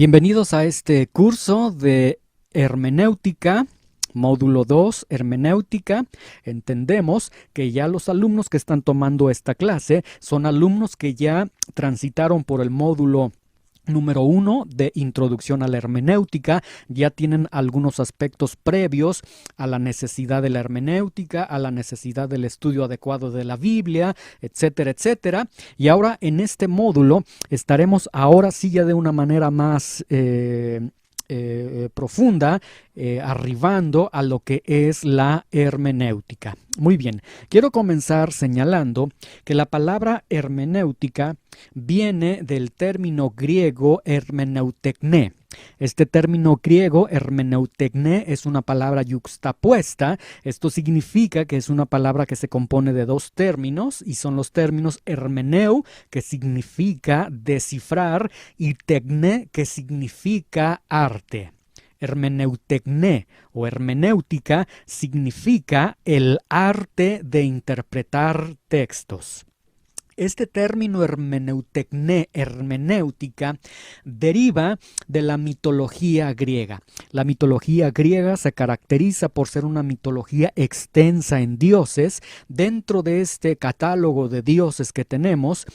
Bienvenidos a este curso de hermenéutica, módulo 2, hermenéutica. Entendemos que ya los alumnos que están tomando esta clase son alumnos que ya transitaron por el módulo número 1 de introducción a la hermenéutica, ya tienen algunos aspectos previos a la necesidad de la hermenéutica, a la necesidad del estudio adecuado de la Biblia, etcétera, etcétera. Y ahora en este módulo estaremos ahora sí ya de una manera más profunda, arribando a lo que es la hermenéutica. Muy bien, quiero comenzar señalando que la palabra hermenéutica viene del término griego hermeneutekné. Este término griego hermeneutekné es una palabra yuxtapuesta. Esto significa que es una palabra que se compone de dos términos y son los términos hermeneu, que significa descifrar, y tekné, que significa arte. Hermeneutekné o hermenéutica significa el arte de interpretar textos. Este término hermeneutekné, hermenéutica, deriva de la mitología griega. La mitología griega se caracteriza por ser una mitología extensa en dioses. Dentro de este catálogo de dioses que tenemos,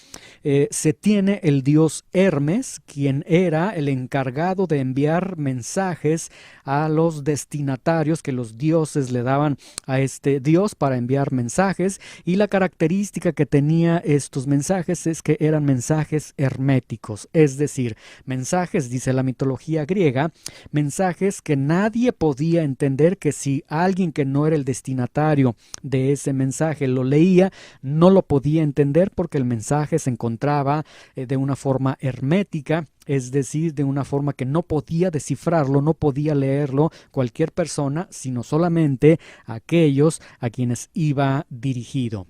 se tiene el dios Hermes, quien era el encargado de enviar mensajes a los destinatarios que los dioses le daban a este dios para enviar mensajes, y la característica que tenía estos mensajes es que eran mensajes herméticos, es decir, mensajes, dice la mitología griega, mensajes que nadie podía entender, que si alguien que no era el destinatario de ese mensaje lo leía, no lo podía entender porque el mensaje se encontraba de una forma hermética, es decir, de una forma que no podía descifrarlo, no podía leerlo cualquier persona, sino solamente aquellos a quienes iba dirigido.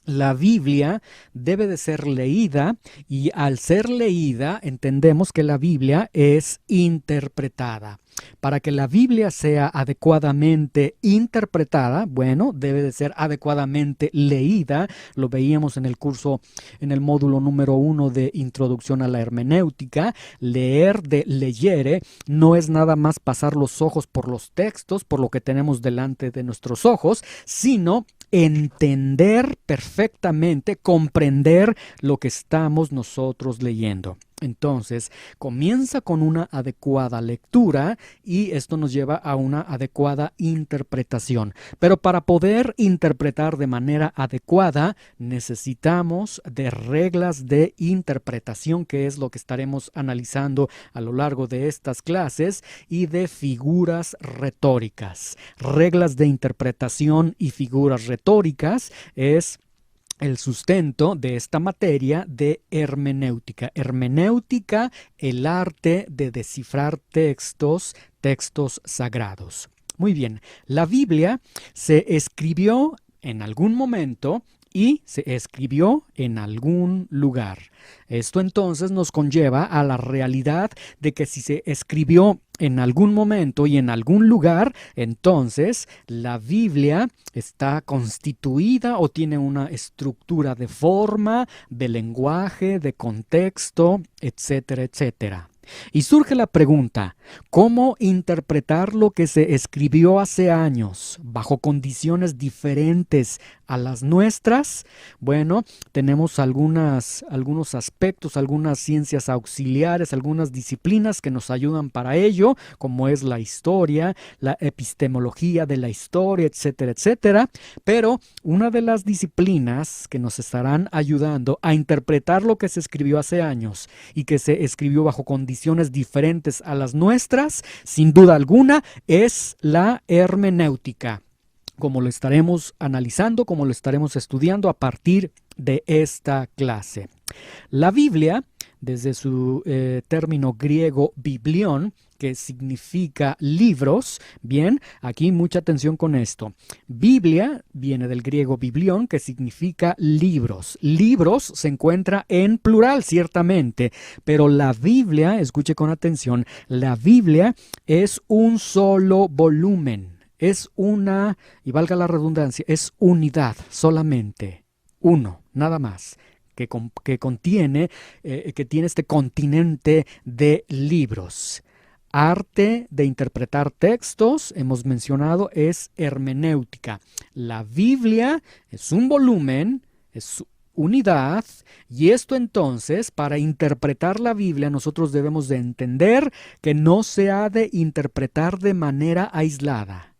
La Biblia debe de ser leída, y al ser leída entendemos que la Biblia es interpretada. Para que la Biblia sea adecuadamente interpretada, bueno, debe de ser adecuadamente leída. Lo veíamos en el curso, en el módulo número 1 de Introducción a la Hermenéutica. Leer de leyere no es nada más pasar los ojos por los textos, por lo que tenemos delante de nuestros ojos, sino entender perfectamente, comprender lo que estamos nosotros leyendo. Entonces, comienza con una adecuada lectura y esto nos lleva a una adecuada interpretación. Pero para poder interpretar de manera adecuada, necesitamos de reglas de interpretación, que es lo que estaremos analizando a lo largo de estas clases, y de figuras retóricas. Reglas de interpretación y figuras retóricas es el sustento de esta materia de hermenéutica. Hermenéutica, el arte de descifrar textos sagrados. Muy bien, la Biblia se escribió en algún momento y se escribió en algún lugar. Esto entonces nos conlleva a la realidad de que si se escribió en algún momento y en algún lugar, entonces la Biblia está constituida o tiene una estructura de forma, de lenguaje, de contexto, etcétera, etcétera. Y surge la pregunta, ¿cómo interpretar lo que se escribió hace años bajo condiciones diferentes a las nuestras? Bueno, tenemos algunos aspectos, algunas ciencias auxiliares, algunas disciplinas que nos ayudan para ello, como es la historia, la epistemología de la historia, etcétera, etcétera. Pero una de las disciplinas que nos estarán ayudando a interpretar lo que se escribió hace años y que se escribió bajo condiciones diferentes a las nuestras, sin duda alguna, es la hermenéutica, como lo estaremos analizando, como lo estaremos estudiando a partir de esta clase. La Biblia, desde su término griego biblión, que significa libros. Bien, aquí mucha atención con esto. Biblia viene del griego biblión, que significa libros. Libros se encuentra en plural, ciertamente, pero la Biblia, escuche con atención, la Biblia es un solo volumen. Es una, y valga la redundancia, es unidad solamente. Uno, nada más. que contiene, que tiene este continente de libros. Arte de interpretar textos, hemos mencionado, es hermenéutica. La Biblia es un volumen, es unidad, y esto entonces, para interpretar la Biblia, nosotros debemos de entender que no se ha de interpretar de manera aislada,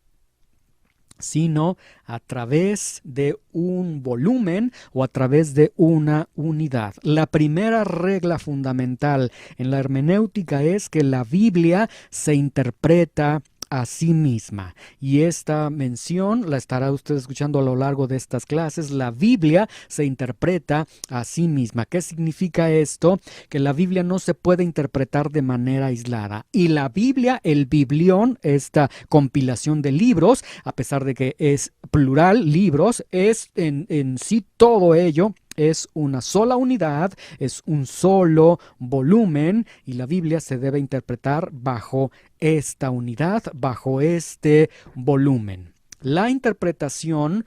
sino a través de un volumen o a través de una unidad. La primera regla fundamental en la hermenéutica es que la Biblia se interpreta a sí misma. Y esta mención la estará usted escuchando a lo largo de estas clases. La Biblia se interpreta a sí misma. ¿Qué significa esto? Que la Biblia no se puede interpretar de manera aislada. Y la Biblia, el biblión, esta compilación de libros, a pesar de que es plural, libros, es en sí todo ello. Es una sola unidad, es un solo volumen, y la Biblia se debe interpretar bajo esta unidad, bajo este volumen. La interpretación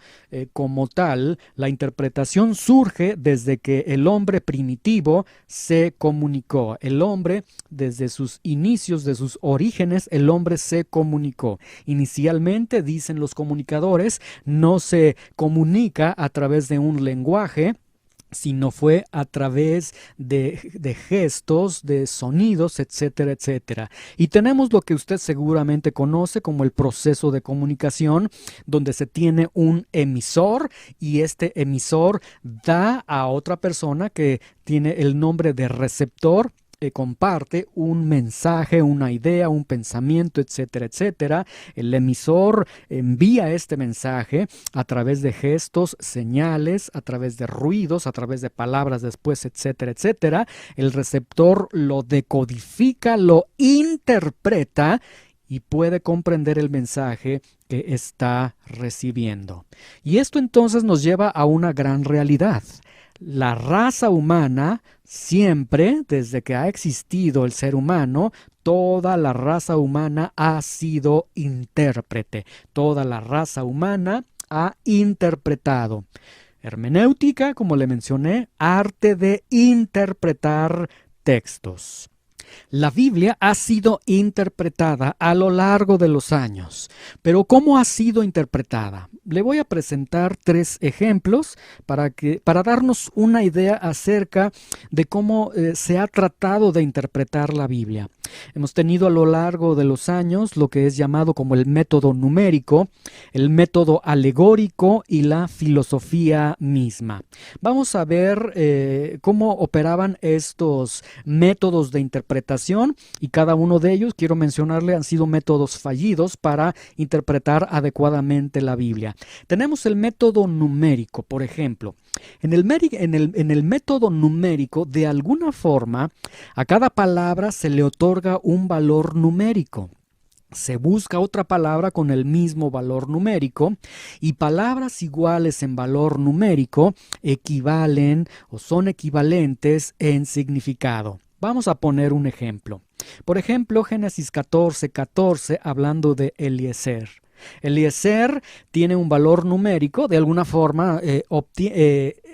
como tal, la interpretación surge desde que el hombre primitivo se comunicó. El hombre, desde sus inicios, de sus orígenes, el hombre se comunicó. Inicialmente, dicen los comunicadores, no se comunica a través de un lenguaje, sino fue a través de gestos, de sonidos, etcétera, etcétera. Y tenemos lo que usted seguramente conoce como el proceso de comunicación, donde se tiene un emisor y este emisor da a otra persona que tiene el nombre de receptor, comparte un mensaje, una idea, un pensamiento, etcétera, etcétera. El emisor envía este mensaje a través de gestos, señales, a través de ruidos, a través de palabras después, etcétera, etcétera. El receptor lo decodifica, lo interpreta y puede comprender el mensaje que está recibiendo. Y esto entonces nos lleva a una gran realidad. La raza humana siempre, desde que ha existido el ser humano, toda la raza humana ha sido intérprete. Toda la raza humana ha interpretado. Hermenéutica, como le mencioné, arte de interpretar textos. La Biblia ha sido interpretada a lo largo de los años, pero ¿cómo ha sido interpretada? Le voy a presentar 3 ejemplos para darnos una idea acerca de cómo se ha tratado de interpretar la Biblia. Hemos tenido a lo largo de los años lo que es llamado como el método numérico, el método alegórico y la filosofía misma. Vamos a ver cómo operaban estos métodos de interpretación, y cada uno de ellos, quiero mencionarle, han sido métodos fallidos para interpretar adecuadamente la Biblia. Tenemos el método numérico, por ejemplo. En el método numérico, de alguna forma, a cada palabra se le otorga un valor numérico. Se busca otra palabra con el mismo valor numérico, y palabras iguales en valor numérico equivalen o son equivalentes en significado. Vamos a poner un ejemplo. Por ejemplo, Génesis 14:14, hablando de Eliezer. Eliezer tiene un valor numérico, de alguna forma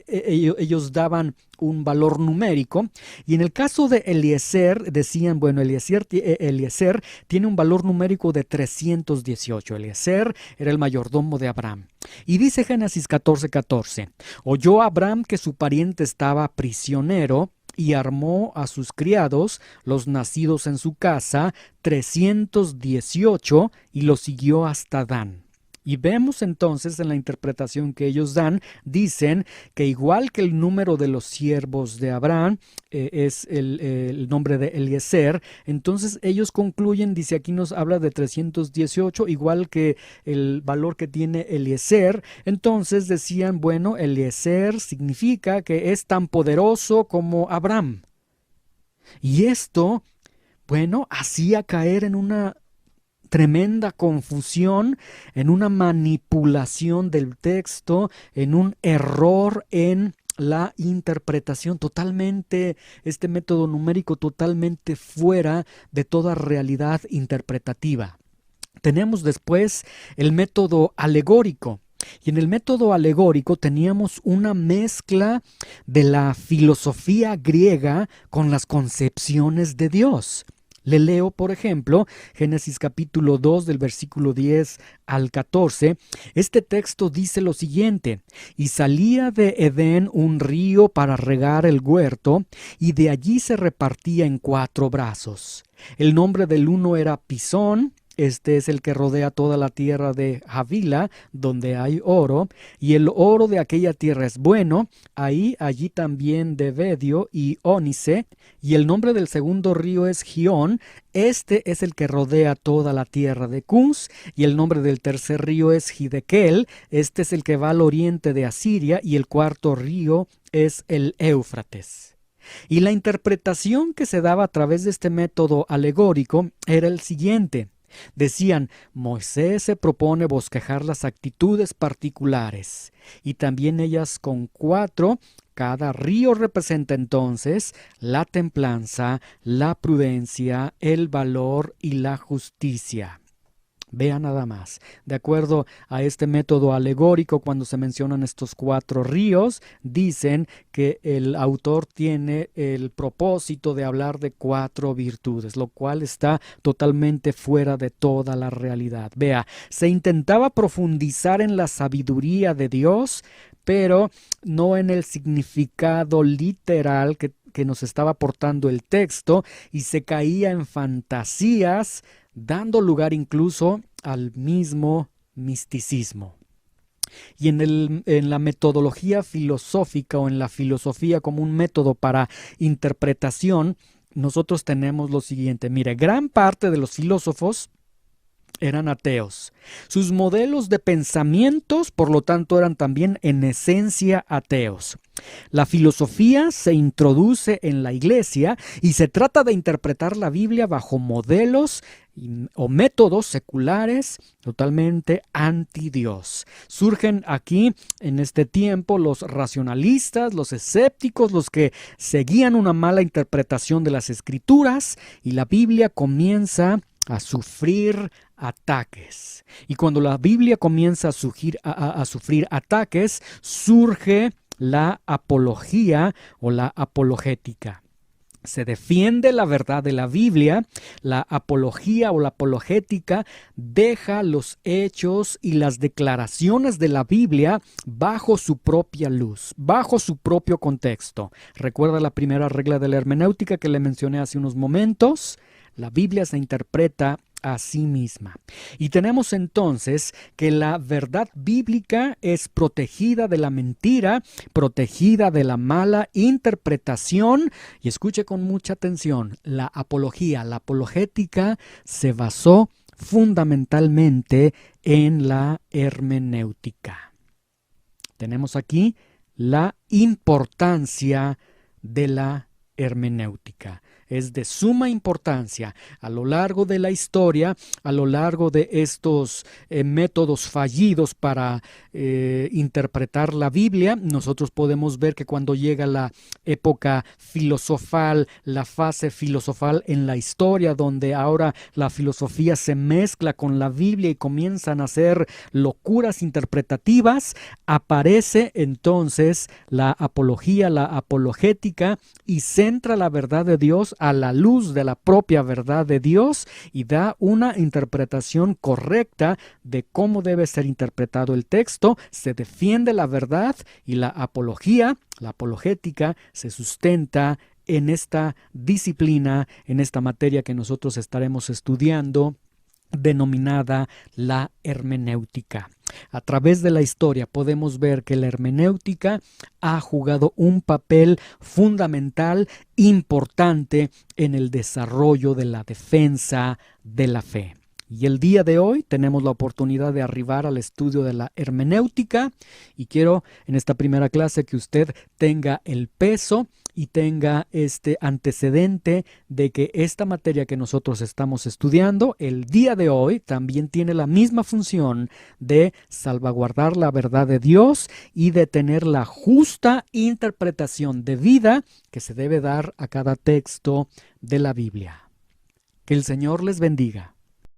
ellos daban un valor numérico, y en el caso de Eliezer decían, bueno, Eliezer tiene un valor numérico de 318. Eliezer era el mayordomo de Abraham. Y dice Génesis 14:14, oyó Abraham que su pariente estaba prisionero, y armó a sus criados, los nacidos en su casa, 318, y los siguió hasta Dan. Y vemos entonces en la interpretación que ellos dan, dicen que igual que el número de los siervos de Abraham es el nombre de Eliezer, entonces ellos concluyen, dice aquí nos habla de 318, igual que el valor que tiene Eliezer. Entonces decían, bueno, Eliezer significa que es tan poderoso como Abraham. Y esto, bueno, hacía caer en una tremenda confusión, en una manipulación del texto, en un error en la interpretación, totalmente, este método numérico totalmente fuera de toda realidad interpretativa. Tenemos después el método alegórico. Y en el método alegórico teníamos una mezcla de la filosofía griega con las concepciones de Dios. Le leo, por ejemplo, Génesis capítulo 2 del versículo 10 al 14. Este texto dice lo siguiente: y salía de Edén un río para regar el huerto, y de allí se repartía en 4 brazos. El nombre del uno era Pisón. Este es el que rodea toda la tierra de Havila, donde hay oro, y el oro de aquella tierra es bueno. Allí también de Bedio y Ónice, y el nombre del segundo río es Gión. Este es el que rodea toda la tierra de Cus, y el nombre del tercer río es Gidekel. Este es el que va al oriente de Asiria, y el cuarto río es el Éufrates. Y la interpretación que se daba a través de este método alegórico era el siguiente. Decían: Moisés se propone bosquejar las actitudes particulares, y también ellas con 4. Cada río representa entonces la templanza, la prudencia, el valor y la justicia. Vea nada más. De acuerdo a este método alegórico, cuando se mencionan estos 4 ríos, dicen que el autor tiene el propósito de hablar de 4 virtudes, lo cual está totalmente fuera de toda la realidad. Vea, se intentaba profundizar en la sabiduría de Dios, pero no en el significado literal que nos estaba aportando el texto, y se caía en fantasías, dando lugar incluso al mismo misticismo. Y en la metodología filosófica, o en la filosofía como un método para interpretación, nosotros tenemos lo siguiente. Mire, gran parte de los filósofos eran ateos. Sus modelos de pensamientos, por lo tanto, eran también en esencia ateos. La filosofía se introduce en la iglesia y se trata de interpretar la Biblia bajo modelos o métodos seculares totalmente anti Dios. Surgen aquí en este tiempo los racionalistas, los escépticos, los que seguían una mala interpretación de las escrituras, y la Biblia comienza a sufrir ataques. Y cuando la Biblia comienza a sufrir ataques, surge la apología o la apologética. Se defiende la verdad de la Biblia. La apología o la apologética deja los hechos y las declaraciones de la Biblia bajo su propia luz, bajo su propio contexto. Recuerda la primera regla de la hermenéutica que le mencioné hace unos momentos. La Biblia se interpreta a sí misma. Y tenemos entonces que la verdad bíblica es protegida de la mentira, protegida de la mala interpretación. Y escuche con mucha atención, la apología, la apologética se basó fundamentalmente en la hermenéutica. Tenemos aquí la importancia de la hermenéutica. Es de suma importancia a lo largo de la historia, a lo largo de estos métodos fallidos para interpretar la Biblia. Nosotros podemos ver que cuando llega la época filosofal, la fase filosofal en la historia, donde ahora la filosofía se mezcla con la Biblia y comienzan a hacer locuras interpretativas, aparece entonces la apología, la apologética, y centra la verdad de Dios a la luz de la propia verdad de Dios y da una interpretación correcta de cómo debe ser interpretado el texto. Se defiende la verdad, y la apología, la apologética, se sustenta en esta disciplina, en esta materia que nosotros estaremos estudiando, denominada la hermenéutica. A través de la historia podemos ver que la hermenéutica ha jugado un papel fundamental, importante en el desarrollo de la defensa de la fe. Y el día de hoy tenemos la oportunidad de arribar al estudio de la hermenéutica, y quiero en esta primera clase que usted tenga el peso y tenga este antecedente de que esta materia que nosotros estamos estudiando el día de hoy también tiene la misma función de salvaguardar la verdad de Dios y de tener la justa interpretación de vida que se debe dar a cada texto de la Biblia. Que el Señor les bendiga.